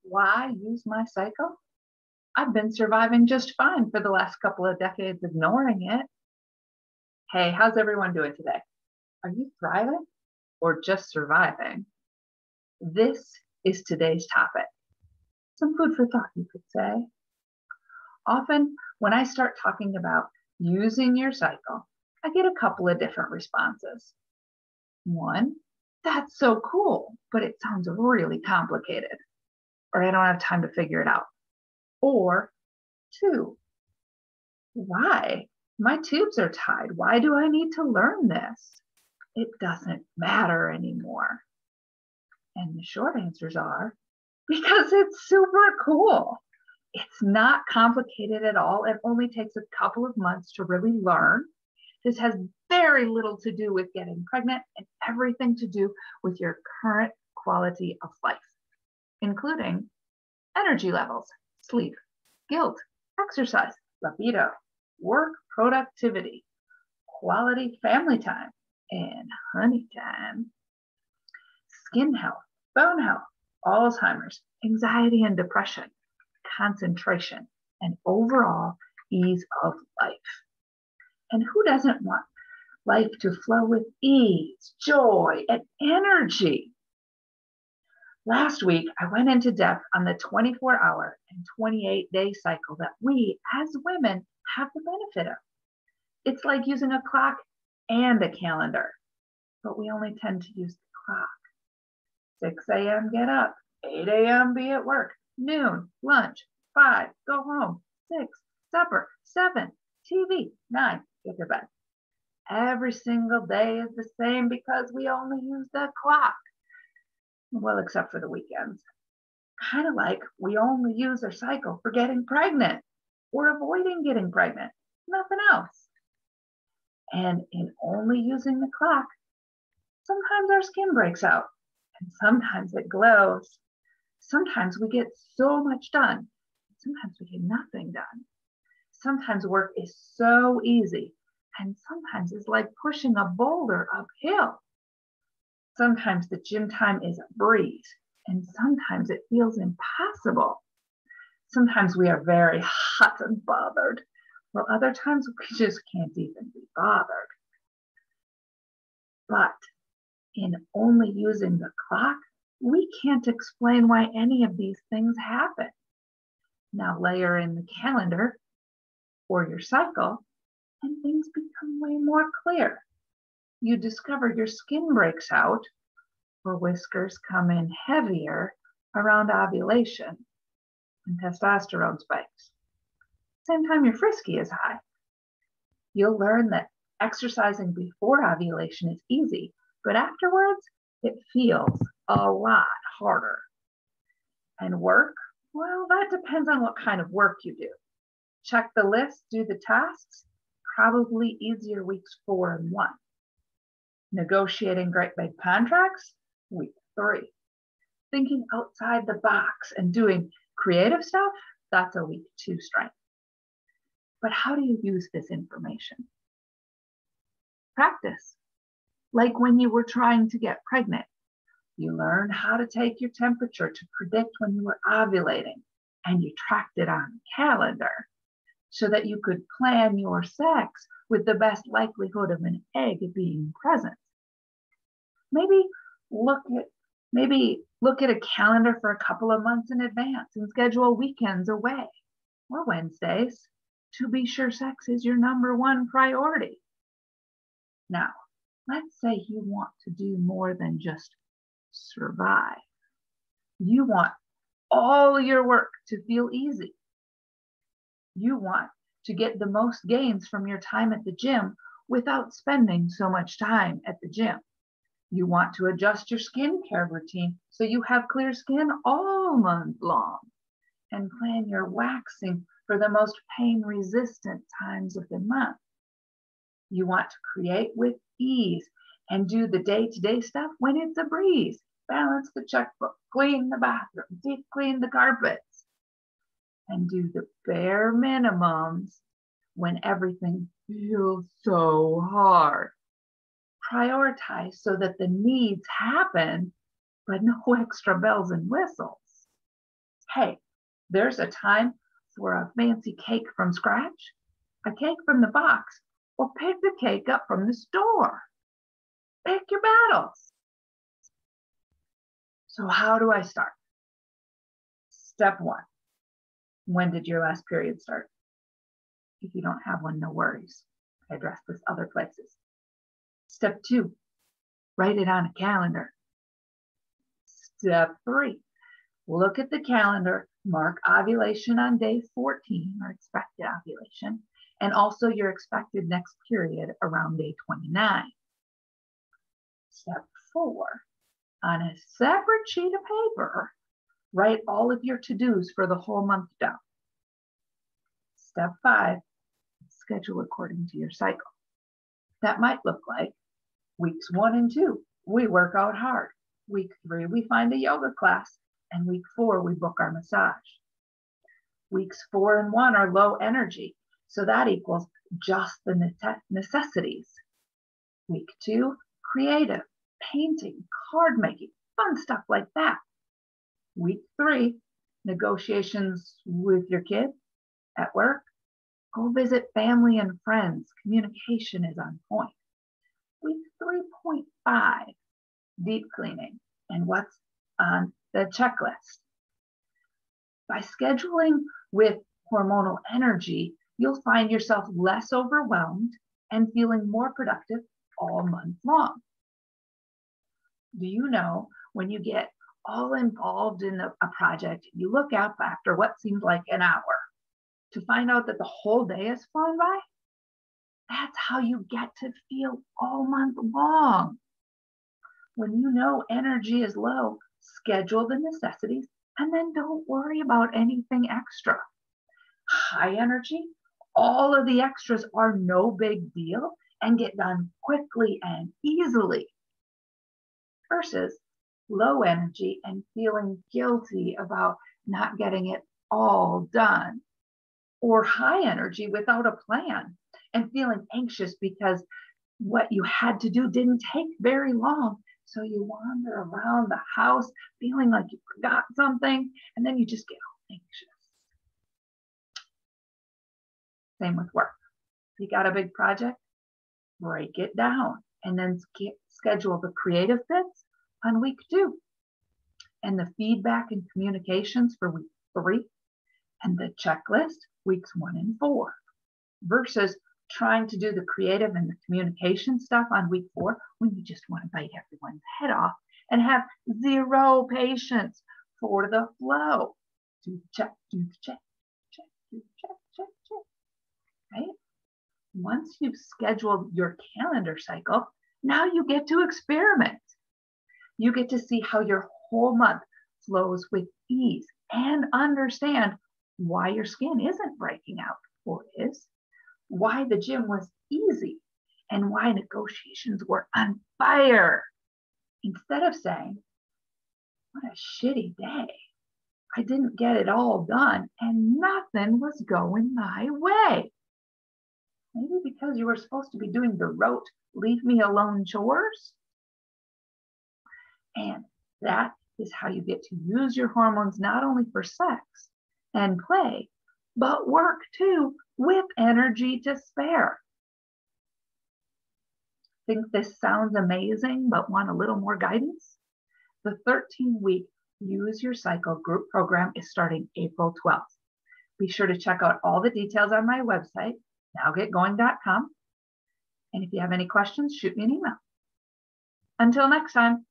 Why use my cycle? I've been surviving just fine for the last couple of decades, ignoring it. Hey, how's everyone doing today? Are you thriving or just surviving? This is today's topic. Some food for thought, you could say. Often, when I start talking about using your cycle, I get a couple of different responses. One, that's so cool, but it sounds really complicated, or I don't have time to figure it out. Or two, why? My tubes are tied. Why do I need to learn this? It doesn't matter anymore. And the short answers are because it's super cool. It's not complicated at all. It only takes a couple of months to really learn. This has very little to do with getting pregnant and everything to do with your current quality of life, including energy levels, sleep, guilt, exercise, libido, work productivity, quality family time, and honey time, skin health, bone health, Alzheimer's, anxiety and depression, concentration, and overall ease of life. And who doesn't want life to flow with ease, joy, and energy? Last week, I went into depth on the 24-hour and 28-day cycle that we, as women, have the benefit of. It's like using a clock and a calendar, but we only tend to use the clock. 6 a.m. get up, 8 a.m. be at work, noon, lunch, 5, go home, 6, supper, 7, TV, 9, get to bed. Every single day is the same because we only use the clock. Well, except for the weekends. Kind of like we only use our cycle for getting pregnant or avoiding getting pregnant, nothing else. And in only using the clock, sometimes our skin breaks out and sometimes it glows. Sometimes we get so much done. Sometimes we get nothing done. Sometimes work is so easy and sometimes it's like pushing a boulder uphill. Sometimes the gym time is a breeze, and sometimes it feels impossible. Sometimes we are very hot and bothered, while other times we just can't even be bothered. But in only using the clock, we can't explain why any of these things happen. Now layer in the calendar or your cycle, and things become way more clear. You discover your skin breaks out or whiskers come in heavier around ovulation and testosterone spikes. Same time your frisky is high. You'll learn that exercising before ovulation is easy, but afterwards it feels a lot harder. And work, well, that depends on what kind of work you do. Check the list, do the tasks, probably easier weeks 4 and 1. Negotiating great big contracts, week 3. Thinking outside the box and doing creative stuff, that's a week 2 strength. But how do you use this information? Practice. Like when you were trying to get pregnant, you learned how to take your temperature to predict when you were ovulating, and you tracked it on the calendar so that you could plan your sex with the best likelihood of an egg being present. Maybe look at a calendar for a couple of months in advance and schedule weekends away or Wednesdays to be sure sex is your number 1 priority. Now, let's say you want to do more than just survive. You want all your work to feel easy. You want to get the most gains from your time at the gym without spending so much time at the gym. You want to adjust your skincare routine so you have clear skin all month long and plan your waxing for the most pain-resistant times of the month. You want to create with ease and do the day-to-day stuff when it's a breeze. Balance the checkbook, clean the bathroom, deep clean the carpets, and do the bare minimums when everything feels so hard. Prioritize so that the needs happen, but no extra bells and whistles. Hey, there's a time for a fancy cake from scratch, a cake from the box, or pick the cake up from the store. Pick your battles. So how do I start? Step 1. When did your last period start? If you don't have one, no worries. I address this other places. Step 2, write it on a calendar. Step 3, look at the calendar, mark ovulation on day 14, or expected ovulation, and also your expected next period around day 29. Step 4, on a separate sheet of paper, write all of your to-dos for the whole month down. Step 5, schedule according to your cycle. That might look like weeks 1 and 2, we work out hard. Week 3, we find a yoga class. And week 4, we book our massage. Weeks 4 and 1 are low energy, so that equals just the necessities. Week 2, creative, painting, card making, fun stuff like that. Week 3, negotiations with your kid at work. Go visit family and friends. Communication is on point. Week 3.5, deep cleaning. And what's on the checklist? By scheduling with hormonal energy, you'll find yourself less overwhelmed and feeling more productive all month long. Do you know when you get all involved in a project, you look up after what seems like an hour to find out that the whole day has flown by? That's how you get to feel all month long. When you know energy is low, schedule the necessities and then don't worry about anything extra. High energy, all of the extras are no big deal and get done quickly and easily. Versus low energy and feeling guilty about not getting it all done. Or high energy without a plan and feeling anxious because what you had to do didn't take very long. So you wander around the house feeling like you forgot something, and then you just get all anxious. Same with work. If you got a big project, break it down and then schedule the creative bits on week 2 and the feedback and communications for week 3 and the checklist weeks 1 and 4 versus trying to do the creative and the communication stuff on week 4 when you just want to bite everyone's head off and have zero patience for the flow. Do the check, do the check, check, do the check, check, check. Right? Once you've scheduled your calendar cycle, now you get to experiment. You get to see how your whole month flows with ease and understand why your skin isn't breaking out or is, why the gym was easy, and why negotiations were on fire. Instead of saying, what a shitty day. I didn't get it all done and nothing was going my way. Maybe because you were supposed to be doing the rote, leave me alone chores. And that is how you get to use your hormones not only for sex and play, but work too with energy to spare. Think this sounds amazing, but want a little more guidance? The 13-week Use Your Cycle group program is starting April 12th. Be sure to check out all the details on my website, nowgetgoing.com. And if you have any questions, shoot me an email. Until next time.